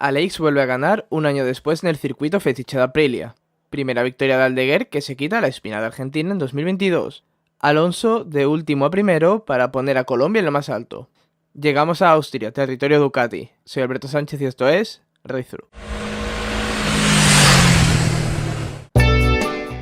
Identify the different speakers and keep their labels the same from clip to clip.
Speaker 1: Aleix vuelve a ganar un año después en el circuito Fetiche de Aprilia. Primera victoria de Aldeguer que se quita la espina de Argentina en 2022. Alonso de último a primero para poner a Colombia en lo más alto. Llegamos a Austria, territorio Ducati. Soy Alberto Sánchez y esto es Race Through.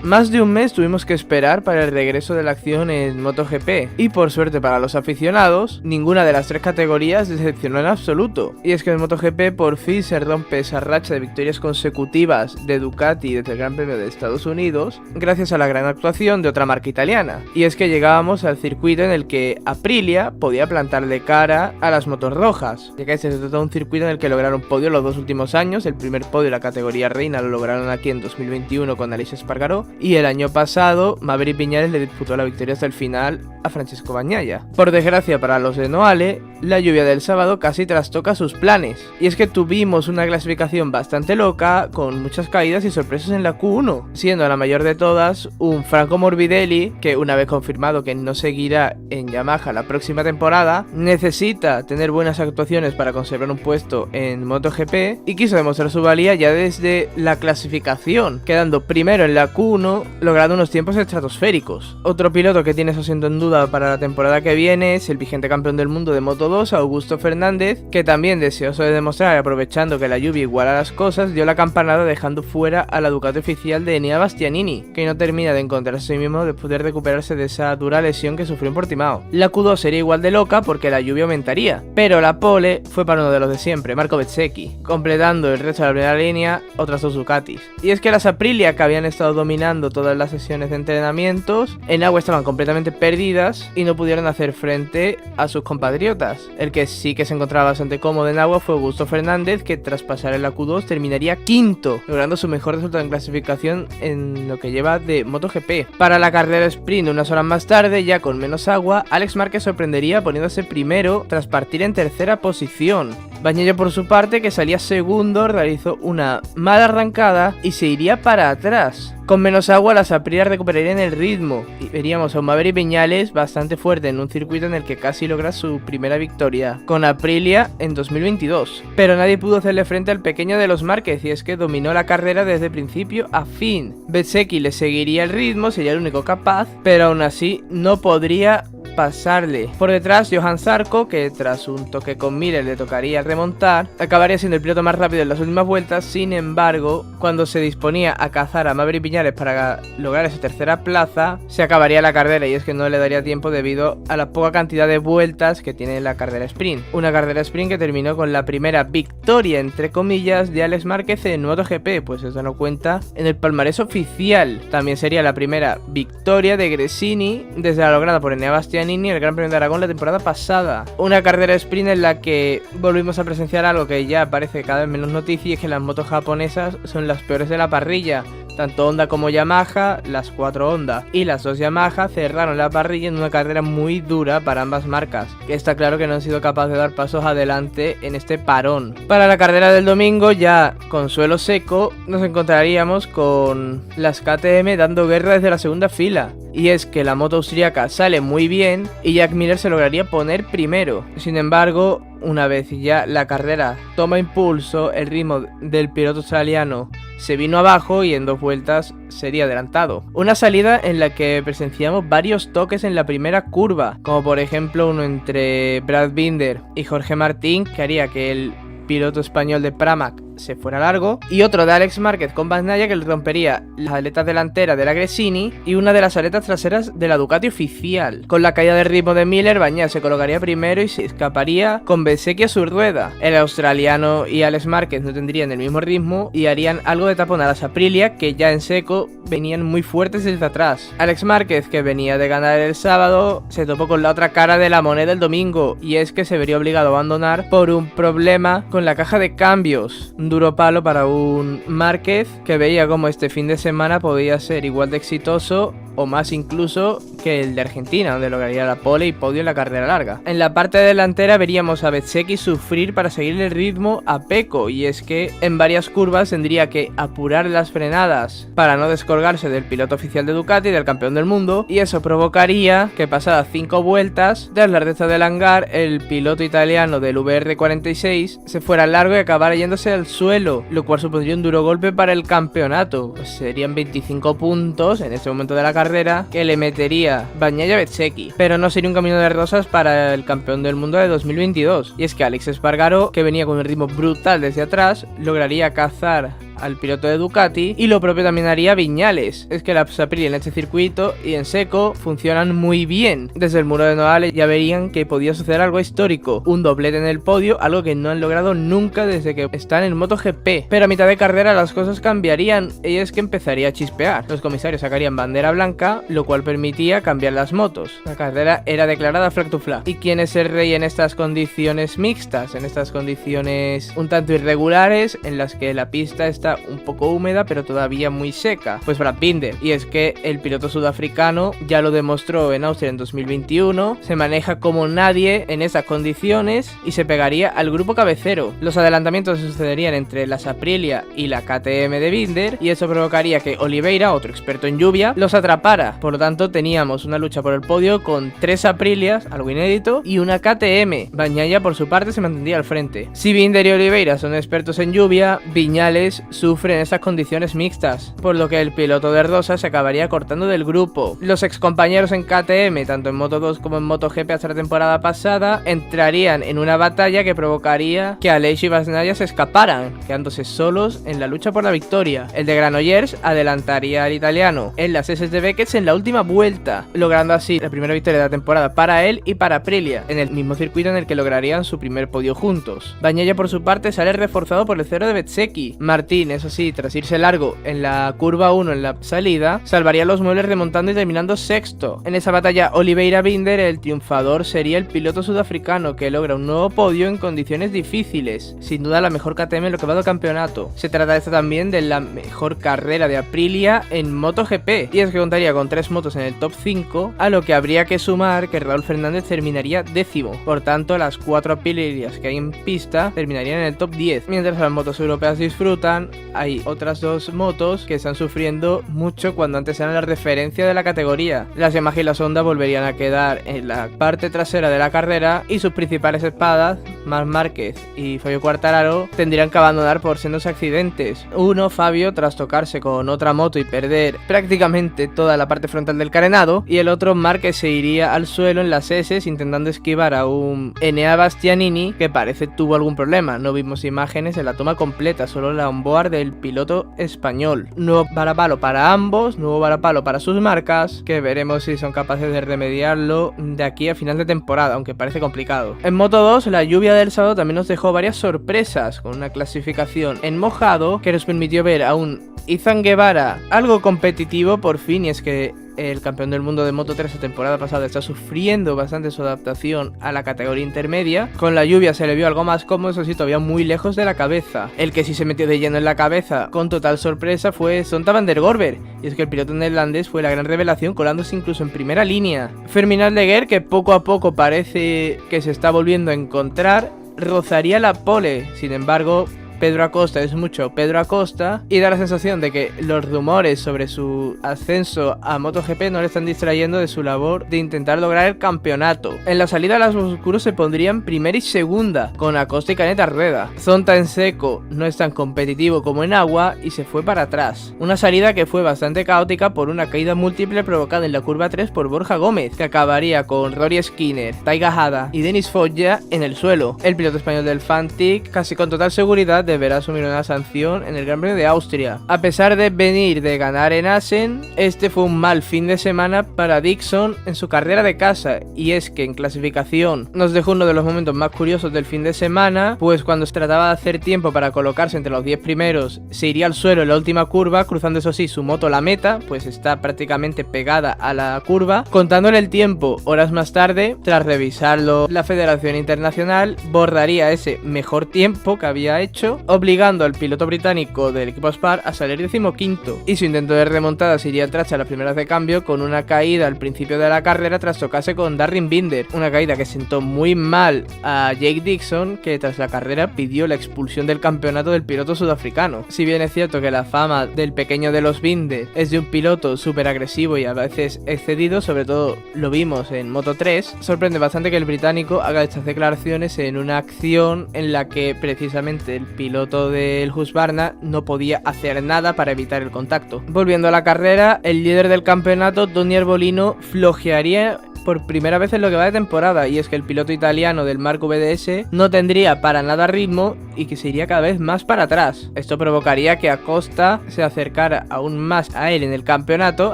Speaker 1: Más de un mes tuvimos que esperar para el regreso de la acción en MotoGP, y por suerte para los aficionados, ninguna de las tres categorías decepcionó en absoluto. Y es que en MotoGP por fin se rompe esa racha de victorias consecutivas de Ducati desde el Gran Premio de Estados Unidos, gracias a la gran actuación de otra marca italiana. Y es que llegábamos al circuito en el que Aprilia podía plantarle cara a las motos rojas, ya que se trata de un circuito en el que lograron podio los dos últimos años. El primer podio de la categoría reina lo lograron aquí en 2021 con Aleix Espargaró, y el año pasado Maverick Viñales le disputó la victoria hasta el final a Francesco Bagnaia. Por desgracia para los de Noale, la lluvia del sábado casi trastoca sus planes, y es que tuvimos una clasificación bastante loca, con muchas caídas y sorpresas en la Q1, siendo la mayor de todas un Franco Morbidelli que, una vez confirmado que no seguirá en Yamaha la próxima temporada, necesita tener buenas actuaciones para conservar un puesto en MotoGP, y quiso demostrar su valía ya desde la clasificación, quedando primero en la Q1, logrando unos tiempos estratosféricos. Otro piloto que tiene eso siendo en duda para la temporada que viene es el vigente campeón del mundo de Moto2, Augusto Fernández, que también, deseoso de demostrar y aprovechando que la lluvia iguala las cosas, dio la campanada dejando fuera a la Ducati oficial de Enea Bastianini, que no termina de encontrarse a sí mismo después de recuperarse de esa dura lesión que sufrió en Portimao. La Q2 sería igual de loca porque la lluvia aumentaría, pero la pole fue para uno de los de siempre, Marco Bezzecchi, completando el resto de la primera línea otras dos Ducatis. Y es que las Aprilia, que habían estado dominando todas las sesiones de entrenamientos, en agua estaban completamente perdidas y no pudieron hacer frente a sus compatriotas. El que sí que se encontraba bastante cómodo en agua fue Augusto Fernández, que tras pasar en la Q2 terminaría quinto, logrando su mejor resultado en clasificación en lo que lleva de MotoGP. Para la carrera sprint, unas horas más tarde, ya con menos agua, Alex Márquez sorprendería poniéndose primero tras partir en tercera posición. Bagnaia, por su parte, que salía segundo, realizó una mala arrancada y se iría para atrás. Con menos agua, las Aprilia recuperarían el ritmo y veríamos a un Maverick Viñales bastante fuerte en un circuito en el que casi logra su primera victoria con Aprilia en 2022. Pero nadie pudo hacerle frente al pequeño de los Márquez, y es que dominó la carrera desde principio a fin. Bezzecchi le seguiría el ritmo, sería el único capaz, pero aún así no podría pasarle. Por detrás, Johan Zarco, que tras un toque con Miller le tocaría remontar, acabaría siendo el piloto más rápido en las últimas vueltas. Sin embargo, cuando se disponía a cazar a Maverick Viñales para lograr esa tercera plaza, se acabaría la carrera, y es que no le daría tiempo debido a la poca cantidad de vueltas que tiene la carrera sprint. Una carrera sprint que terminó con la primera victoria, entre comillas, de Alex Márquez en MotoGP, pues eso no cuenta en el palmarés oficial. También sería la primera victoria de Gresini desde la lograda por Enea Bastianini en el Gran Premio de Aragón la temporada pasada. Una carrera sprint en la que volvimos a presenciar algo que ya parece cada vez menos noticia, y es que las motos japonesas son las peores de la parrilla. Tanto Honda como Yamaha, las 4 Honda y las 2 Yamaha, cerraron la parrilla en una carrera muy dura para ambas marcas, que está claro que no han sido capaces de dar pasos adelante en este parón. Para la carrera del domingo, ya con suelo seco, nos encontraríamos con las KTM dando guerra desde la segunda fila. Y es que la moto austríaca sale muy bien y Jack Miller se lograría poner primero. Sin embargo, una vez ya la carrera toma impulso, el ritmo del piloto australiano se vino abajo y en 2 vueltas sería adelantado. Una salida en la que presenciamos varios toques en la primera curva, como por ejemplo uno entre Brad Binder y Jorge Martín, que haría que el piloto español de Pramac se fuera largo, y otro de Alex Márquez con Bagnaia que le rompería las aletas delanteras de la Gresini y una de las aletas traseras de la Ducati oficial. Con la caída de ritmo de Miller, Bagnaia se colocaría primero y se escaparía con Bezzecchi a su rueda. El australiano y Alex Márquez no tendrían el mismo ritmo y harían algo de tapón a las Aprilia, que ya en seco venían muy fuertes desde atrás. Alex Márquez, que venía de ganar el sábado, se topó con la otra cara de la moneda el domingo, y es que se vería obligado a abandonar por un problema con la caja de cambios. Un duro palo para un Márquez que veía como este fin de semana podía ser igual de exitoso o más incluso que que el de Argentina, donde lograría la pole y podio en la carrera larga. En la parte delantera veríamos a Bezzecchi sufrir para seguir el ritmo a Pecco, y es que en varias curvas tendría que apurar las frenadas para no descolgarse del piloto oficial de Ducati, del campeón del mundo, y eso provocaría que pasadas 5 vueltas de la recta del hangar, el piloto italiano del VR46 se fuera largo y acabara yéndose al suelo, lo cual supondría un duro golpe para el campeonato. Pues serían 25 puntos en este momento de la carrera que le metería Bagnaia a Bezzecchi, pero no sería un camino de rosas para el campeón del mundo de 2022, y es que Alex Espargaró, que venía con un ritmo brutal desde atrás, lograría cazar al piloto de Ducati, y lo propio también haría Viñales. Es que las Aprilia en este circuito y en seco funcionan muy bien. Desde el muro de Noales ya verían que podía suceder algo histórico, un doblete en el podio, algo que no han logrado nunca desde que están en MotoGP. Pero a mitad de carrera las cosas cambiarían, y es que empezaría a chispear. Los comisarios sacarían bandera blanca, lo cual permitía cambiar las motos. La carrera era declarada flag to flag. ¿Y quién es el rey en estas condiciones mixtas? En estas condiciones un tanto irregulares, en las que la pista está un poco húmeda pero todavía muy seca, pues Brad Binder. Y es que el piloto sudafricano ya lo demostró en Austria en 2021, se maneja como nadie en esas condiciones y se pegaría al grupo cabecero. Los adelantamientos se sucederían entre las Aprilia y la KTM de Binder, y eso provocaría que Oliveira, otro experto en lluvia, los atrapara. Por lo tanto teníamos una lucha por el podio con 3 Aprilias, algo inédito, y una KTM. Bagnaia por su parte se mantendría al frente. Si Binder y Oliveira son expertos en lluvia, Viñales sufre en estas condiciones mixtas, por lo que el piloto de Rosa se acabaría cortando del grupo. Los excompañeros en KTM, tanto en Moto2 como en MotoGP hasta la temporada pasada, entrarían en una batalla que provocaría que Aleix y Bagnaia se escaparan, quedándose solos en la lucha por la victoria. El de Granollers adelantaría al italiano en las S de Beckett en la última vuelta, logrando así la primera victoria de la temporada para él y para Aprilia, en el mismo circuito en el que lograrían su primer podio juntos. Bagnaia por su parte sale reforzado por el cero de Bezzecchi. Martín, eso sí, tras irse largo en la curva 1 en la salida, salvaría los muebles remontando y terminando sexto. En esa batalla Oliveira-Binder, el triunfador sería el piloto sudafricano, que logra un nuevo podio en condiciones difíciles, sin duda la mejor KTM en lo que va del campeonato. Se trata esta también de la mejor carrera de Aprilia en MotoGP, y es que contaría con 3 motos en el top 5, a lo que habría que sumar que Raúl Fernández terminaría décimo. Por tanto, las 4 Aprilias que hay en pista terminarían en el top 10. Mientras las motos europeas disfrutan, hay otras 2 motos que están sufriendo mucho cuando antes eran la referencia de la categoría. Las Yamaha y las Honda volverían a quedar en la parte trasera de la carrera, y sus principales espadas, Marc Márquez y Fabio Quartararo, tendrían que abandonar por sendos accidentes. Uno, Fabio, tras tocarse con otra moto y perder prácticamente toda la parte frontal del carenado, y el otro, Márquez, se iría al suelo en las S intentando esquivar a un Enea Bastianini que parece tuvo algún problema. No vimos imágenes en la toma completa, solo la onboard del piloto español. Nuevo varapalo para ambos, nuevo varapalo para sus marcas, que veremos si son capaces de remediarlo de aquí a final de temporada, aunque parece complicado. En Moto2, la lluvia del sábado también nos dejó varias sorpresas, con una clasificación en mojado que nos permitió ver a un Izan Guevara algo competitivo por fin, y es que el campeón del mundo de Moto3 la temporada pasada está sufriendo bastante su adaptación a la categoría intermedia. Con la lluvia se le vio algo más cómodo, eso sí, todavía muy lejos de la cabeza. El que sí se metió de lleno en la cabeza con total sorpresa fue Sonta van der Gorber, y es que el piloto neerlandés fue la gran revelación, colándose incluso en primera línea. Fermín Aldeguer, que poco a poco parece que se está volviendo a encontrar, rozaría la pole. Sin embargo, Pedro Acosta es mucho Pedro Acosta, y da la sensación de que los rumores sobre su ascenso a MotoGP no le están distrayendo de su labor de intentar lograr el campeonato. En la salida las oscuros se pondrían primera y segunda, con Acosta y Caneta Rueda. Zonta en seco no es tan competitivo como en agua y se fue para atrás. Una salida que fue bastante caótica por una caída múltiple provocada en la curva 3 por Borja Gómez, que acabaría con Rory Skinner, Taiga Hada y Denis Foggia en el suelo. El piloto español del Fantic, casi con total seguridad, deberá asumir una sanción en el Gran Premio de Austria. A pesar de venir de ganar en Assen, este fue un mal fin de semana para Dixon en su carrera de casa, y es que en clasificación nos dejó uno de los momentos más curiosos del fin de semana, pues cuando se trataba de hacer tiempo para colocarse entre los 10 primeros, se iría al suelo en la última curva, cruzando eso sí su moto la meta, pues está prácticamente pegada a la curva. Contándole el tiempo horas más tarde, tras revisarlo la Federación Internacional borraría ese mejor tiempo que había hecho tercero, obligando al piloto británico del equipo Spar a salir 15º, y su intento de remontada se iría al traste a las primeras de cambio con una caída al principio de la carrera tras tocarse con Darren Binder, una caída que sentó muy mal a Jake Dixon, que tras la carrera pidió la expulsión del campeonato del piloto sudafricano. Si bien es cierto que la fama del pequeño de los Binder es de un piloto súper agresivo y a veces excedido, sobre todo lo vimos en Moto3, sorprende bastante que el británico haga estas declaraciones en una acción en la que precisamente el piloto del Husqvarna no podía hacer nada para evitar el contacto. Volviendo a la carrera, el líder del campeonato, Tony Arbolino, flojearía por primera vez en lo que va de temporada, y es que el piloto italiano del Marco VDS no tendría para nada ritmo y que se iría cada vez más para atrás. Esto provocaría que Acosta se acercara aún más a él en el campeonato,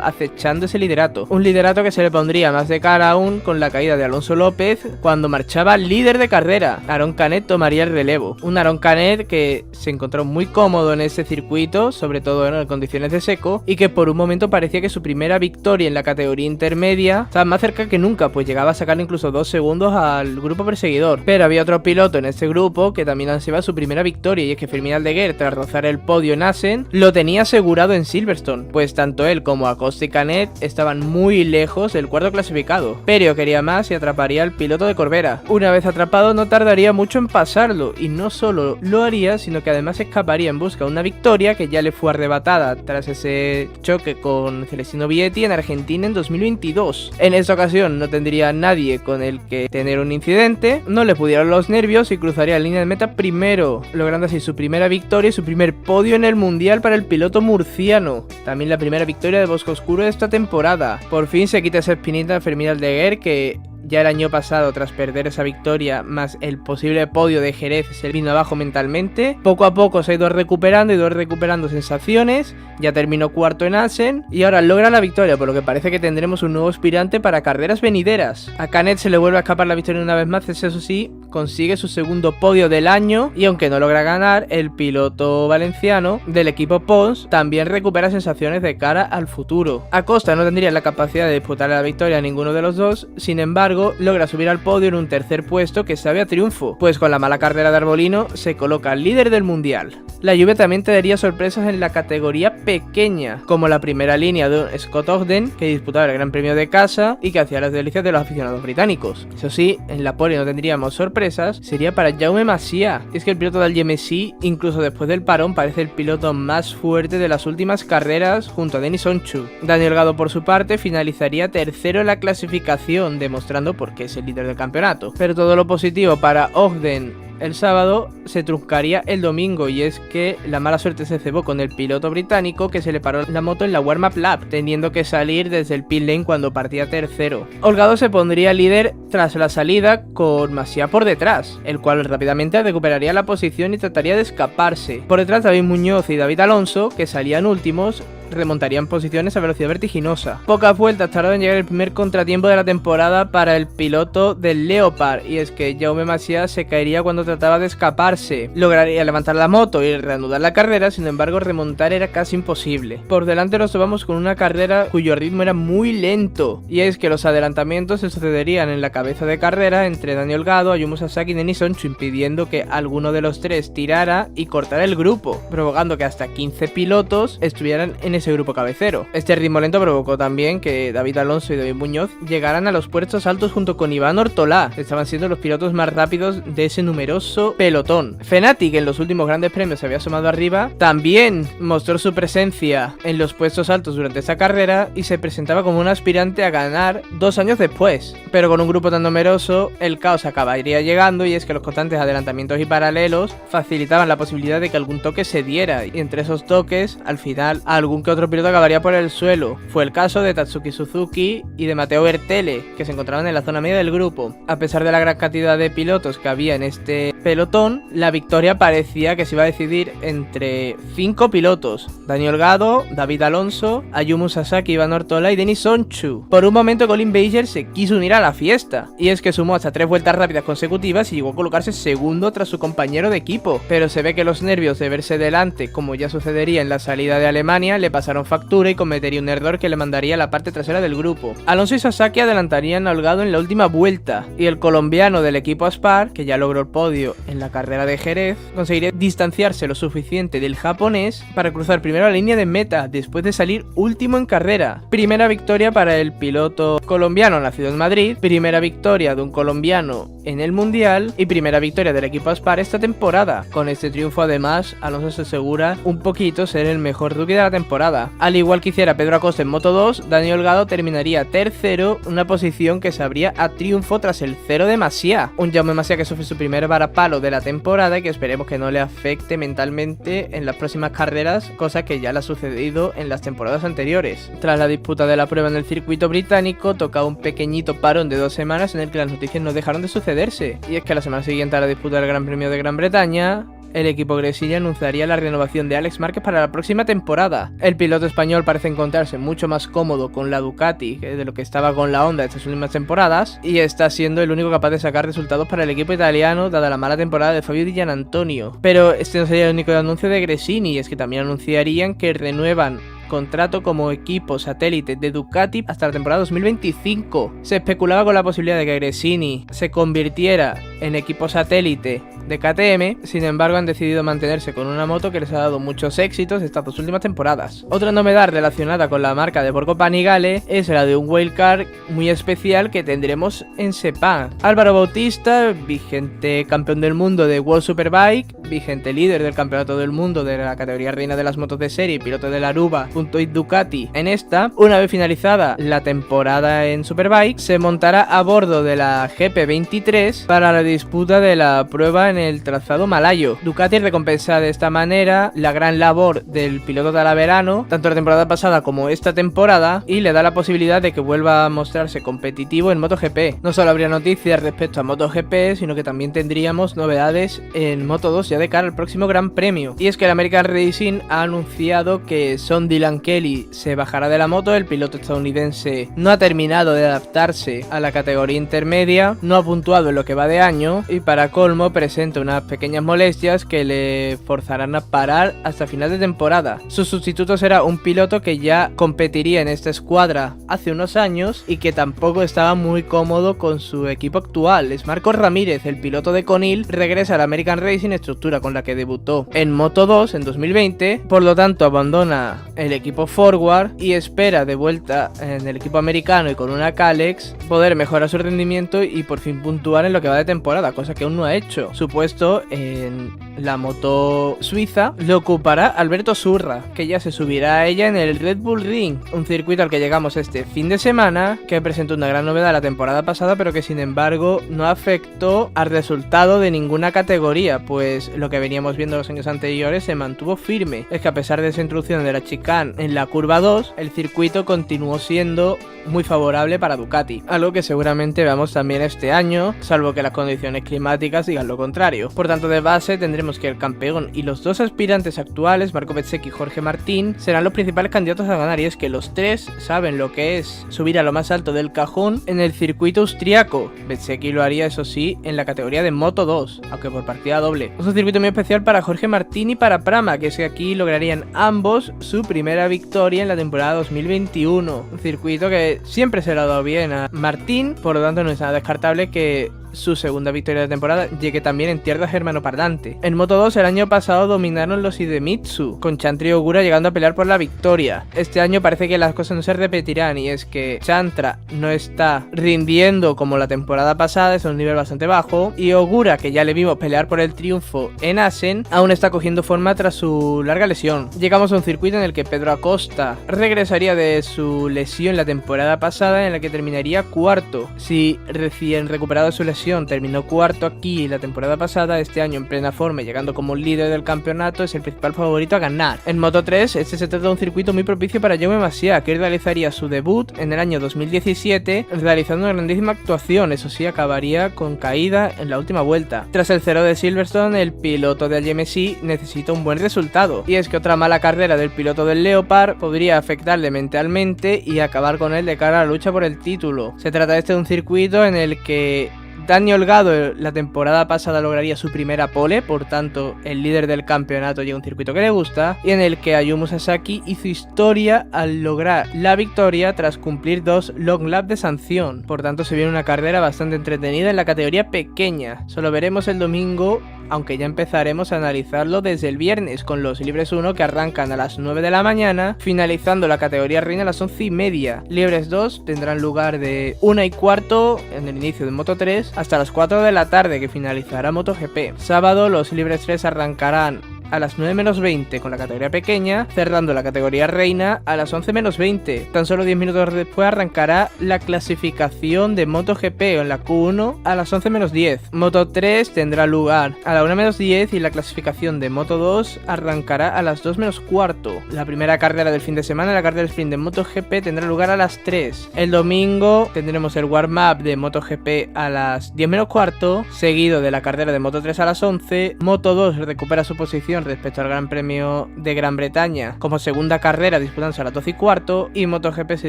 Speaker 1: acechando ese liderato. Un liderato que se le pondría más de cara aún con la caída de Alonso López cuando marchaba líder de carrera. Aaron Canet tomaría el relevo. Un Aaron Canet que se encontró muy cómodo en ese circuito, sobre todo en condiciones de seco, y que por un momento parecía que su primera victoria en la categoría intermedia estaba más cerca que nunca, pues llegaba a sacar incluso 2 segundos al grupo perseguidor. Pero había otro piloto en este grupo que también ansiaba su primera victoria, y es que Fermín Aldeguer, tras rozar el podio en Assen, lo tenía asegurado en Silverstone, pues tanto él como Acosta y Canet estaban muy lejos del cuarto clasificado. Perio quería más y atraparía al piloto de Corbera. Una vez atrapado no tardaría mucho en pasarlo, y no solo lo haría, sino que además escaparía en busca de una victoria que ya le fue arrebatada tras ese choque con Celestino Vietti en Argentina en 2022. En esta ocasión no tendría nadie con el que tener un incidente, no le pudieron los nervios y cruzaría la línea de meta primero, logrando así su primera victoria y su primer podio en el mundial para el piloto murciano. También la primera victoria de Bosco Oscuro de esta temporada. Por fin se quita esa espinita de Fermín Aldeguer, que ya el año pasado, tras perder esa victoria más el posible podio de Jerez, se vino abajo mentalmente. Poco a poco se ha ido recuperando sensaciones, ya terminó cuarto en Assen y ahora logra la victoria, por lo que parece que tendremos un nuevo aspirante para carreras venideras. A Canet se le vuelve a escapar la victoria una vez más, eso sí, consigue su segundo podio del año, y aunque no logra ganar, el piloto valenciano del equipo Pons también recupera sensaciones de cara al futuro. Acosta no tendría la capacidad de disputar la victoria a ninguno de los dos, sin embargo logra subir al podio en un tercer puesto que sabe a triunfo, pues con la mala carrera de Arbolino se coloca líder del mundial. La Juve también te daría sorpresas en la categoría pequeña, como la primera línea de Scott Ogden, que disputaba el Gran Premio de casa y que hacía las delicias de los aficionados británicos. Eso sí, en la pole no tendríamos sorpresas, sería para Jaume Masia. Y es que el piloto del GMC, incluso después del parón, parece el piloto más fuerte de las últimas carreras junto a Denis Onchu. Daniel Gado, por su parte, finalizaría tercero en la clasificación, demostrando por qué es el líder del campeonato. Pero todo lo positivo para Ogden el sábado se truncaría el domingo, y es que la mala suerte se cebó con el piloto británico, que se le paró la moto en la warm-up lap, teniendo que salir desde el pit lane cuando partía tercero. Holgado se pondría líder tras la salida con Masia por detrás, el cual rápidamente recuperaría la posición y trataría de escaparse. Por detrás, David Muñoz y David Alonso, que salían últimos, remontarían posiciones a velocidad vertiginosa. Pocas vueltas tardó en llegar el primer contratiempo de la temporada para el piloto del Leopard, y es que Jaume Masia se caería cuando trataba de escaparse. Lograría levantar la moto y reanudar la carrera, sin embargo remontar era casi imposible. Por delante nos topamos con una carrera cuyo ritmo era muy lento, y es que los adelantamientos se sucederían en la cabeza de carrera entre Daniel Gado, Ayumu Sasaki y Denis Onchu, impidiendo que alguno de los tres tirara y cortara el grupo, provocando que hasta 15 pilotos estuvieran en ese grupo cabecero. Este ritmo lento provocó también que David Alonso y David Muñoz llegaran a los puestos altos junto con Iván Ortolá. Estaban siendo los pilotos más rápidos de ese numeroso pelotón. Fenati, que en los últimos grandes premios se había asomado arriba, también mostró su presencia en los puestos altos durante esta carrera y se presentaba como un aspirante a ganar 2 años después. Pero con un grupo tan numeroso, el caos acabaría llegando, y es que los constantes adelantamientos y paralelos facilitaban la posibilidad de que algún toque se diera, y entre esos toques, al final, algún que otro piloto acabaría por el suelo. Fue el caso de Tatsuki Suzuki y de Matteo Bertele, que se encontraban en la zona media del grupo. A pesar de la gran cantidad de pilotos que había en este pelotón, la victoria parecía que se iba a decidir entre 5 pilotos: Daniel Gado, David Alonso, Ayumu Sasaki, Iván Ortola y Denis Onchu. Por un momento Colin Baker se quiso unir a la fiesta, y es que sumó hasta 3 vueltas rápidas consecutivas y llegó a colocarse segundo tras su compañero de equipo, pero se ve que los nervios de verse delante, como ya sucedería en la salida de Alemania, le pasaron factura y cometería un error que le mandaría a la parte trasera del grupo. Alonso y Sasaki adelantarían a Holgado en la última vuelta, y el colombiano del equipo Aspar, que ya logró el podio en la carrera de Jerez, conseguiría distanciarse lo suficiente del japonés para cruzar primero la línea de meta, después de salir último en carrera. Primera victoria para el piloto colombiano nacido en Madrid, primera victoria de un colombiano en el Mundial y primera victoria del equipo Aspar esta temporada. Con este triunfo además, Alonso se asegura un poquito ser el mejor rookie de la temporada. Al igual que hiciera Pedro Acosta en Moto 2, Dani Holgado terminaría tercero, una posición que se abría a triunfo tras el cero de Masia. Un Jaume Masia que sufre su primer varapalo de la temporada y que esperemos que no le afecte mentalmente en las próximas carreras, cosa que ya le ha sucedido en las temporadas anteriores. Tras la disputa de la prueba en el circuito británico, toca un pequeñito parón de 2 semanas en el que las noticias no dejaron de sucederse. Y es que la semana siguiente a la disputa del Gran Premio de Gran Bretaña, el equipo Gresini anunciaría la renovación de Alex Márquez para la próxima temporada. El piloto español parece encontrarse mucho más cómodo con la Ducati de lo que estaba con la Honda estas últimas temporadas, y está siendo el único capaz de sacar resultados para el equipo italiano dada la mala temporada de Fabio Di Giannantonio. Pero este no sería el único anuncio de Gresini, es que también anunciarían que renuevan contrato como equipo satélite de Ducati hasta la temporada 2025. Se especulaba con la posibilidad de que Gresini se convirtiera en equipo satélite de KTM, sin embargo han decidido mantenerse con una moto que les ha dado muchos éxitos estas 2 últimas temporadas. Otra novedad relacionada con la marca de Borgo Panigale es la de un wildcard muy especial que tendremos en Sepang. Álvaro Bautista, vigente campeón del mundo de World Superbike, vigente líder del campeonato del mundo de la categoría reina de las motos de serie, piloto de la Aruba junto a Ducati en esta, una vez finalizada la temporada en Superbike, se montará a bordo de la GP23 para la disputa de la prueba en el trazado malayo. Ducati recompensa de esta manera la gran labor del piloto talaverano, tanto la temporada pasada como esta temporada, y le da la posibilidad de que vuelva a mostrarse competitivo en MotoGP. No solo habría noticias respecto a MotoGP, sino que también tendríamos novedades en Moto 2 ya de cara al próximo Gran Premio. Y es que el American Racing ha anunciado que Sean Dylan Kelly se bajará de la moto. El piloto estadounidense no ha terminado de adaptarse a la categoría intermedia, no ha puntuado en lo que va de año y para colmo presenta unas pequeñas molestias que le forzarán a parar hasta final de temporada. Su sustituto será un piloto que ya competiría en esta escuadra hace unos años y que tampoco estaba muy cómodo con su equipo actual. Es Marcos Ramírez, el piloto de Conil, regresa al American Racing, estructura con la que debutó en Moto 2 en 2020, por lo tanto abandona el equipo Forward y espera de vuelta en el equipo americano y con una Kalex poder mejorar su rendimiento y por fin puntuar en lo que va de temporada, cosa que aún no ha hecho. Su puesto en la moto suiza lo ocupará Alberto Surra, que ya se subirá a ella en el Red Bull Ring, un circuito al que llegamos este fin de semana, que presentó una gran novedad la temporada pasada, pero que sin embargo no afectó al resultado de ninguna categoría, pues lo que veníamos viendo los años anteriores se mantuvo firme. Es que a pesar de esa introducción de la chicane en la curva 2, el circuito continuó siendo muy favorable para Ducati, algo que seguramente veamos también este año, salvo que las condiciones climáticas digan lo contrario. Por tanto, de base tendremos que el campeón y los 2 aspirantes actuales, Marco Bezzecchi y Jorge Martín, serán los principales candidatos a ganar, y es que los 3 saben lo que es subir a lo más alto del cajón en el circuito austriaco. Bezzecchi lo haría, eso sí, en la categoría de Moto 2, aunque por partida doble. Es un circuito muy especial para Jorge Martín y para Prama, que es que aquí lograrían ambos su primera victoria en la temporada 2021, un circuito que siempre se le ha dado bien a Martín, por lo tanto no es nada descartable que su segunda victoria de temporada llegue también en tierra germanoparlante. En Moto 2 el año pasado dominaron los Idemitsu, con Chantra y Ogura llegando a pelear por la victoria. Este año parece que las cosas no se repetirán, y es que Chantra no está rindiendo como la temporada pasada, es a un nivel bastante bajo, y Ogura, que ya le vimos pelear por el triunfo en Assen, aún está cogiendo forma tras su larga lesión. Llegamos a un circuito en el que Pedro Acosta regresaría de su lesión la temporada pasada, en la que terminaría cuarto. Si recién recuperado de su lesión terminó cuarto aquí la temporada pasada, este año en plena forma y llegando como líder del campeonato es el principal favorito a ganar. En Moto 3 este se trata de un circuito muy propicio para Jaume Masia, que realizaría su debut en el año 2017 realizando una grandísima actuación, eso sí acabaría con caída en la última vuelta. Tras el cero de Silverstone, el piloto de AMC necesita un buen resultado, y es que otra mala carrera del piloto del Leopard podría afectarle mentalmente y acabar con él de cara a la lucha por el título. Se trata de un circuito en el que Dani Holgado la temporada pasada lograría su primera pole, por tanto el líder del campeonato llega a un circuito que le gusta, y en el que Ayumu Sasaki hizo historia al lograr la victoria tras cumplir 2 long lap de sanción. Por tanto se viene una carrera bastante entretenida en la categoría pequeña. Solo veremos el domingo, aunque ya empezaremos a analizarlo desde el viernes con los libres 1 que arrancan a las 9 de la mañana, finalizando la categoría reina a las 11:30. Libres 2 tendrán lugar de 1:15 en el inicio de Moto 3 hasta las 4 de la tarde, que finalizará MotoGP. Sábado los libres 3 arrancarán a las 9 menos 20 con la categoría pequeña, cerrando la categoría reina a las 11 menos 20. Tan solo 10 minutos después arrancará la clasificación de MotoGP en la Q1 a las 11 menos 10. Moto 3 tendrá lugar a la 1 menos 10 y la clasificación de Moto 2 arrancará a las 2 menos cuarto. La primera carrera del fin de semana, la carrera del sprint de MotoGP, tendrá lugar a las 3. El domingo tendremos el warm-up de MotoGP a las 10 menos cuarto, seguido de la carrera de Moto 3 a las 11. Moto 2 recupera su posición respecto al Gran Premio de Gran Bretaña como segunda carrera, disputándose a las 12:15, y MotoGP se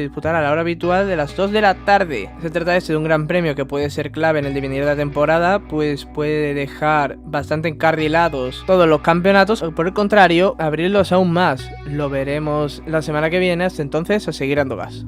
Speaker 1: disputará a la hora habitual de las 2 de la tarde. Se trata de un gran premio que puede ser clave en el devenir de la temporada, pues puede dejar bastante encarrilados todos los campeonatos, o por el contrario, abrirlos aún más. Lo veremos la semana que viene. Hasta entonces, a seguir dando gas.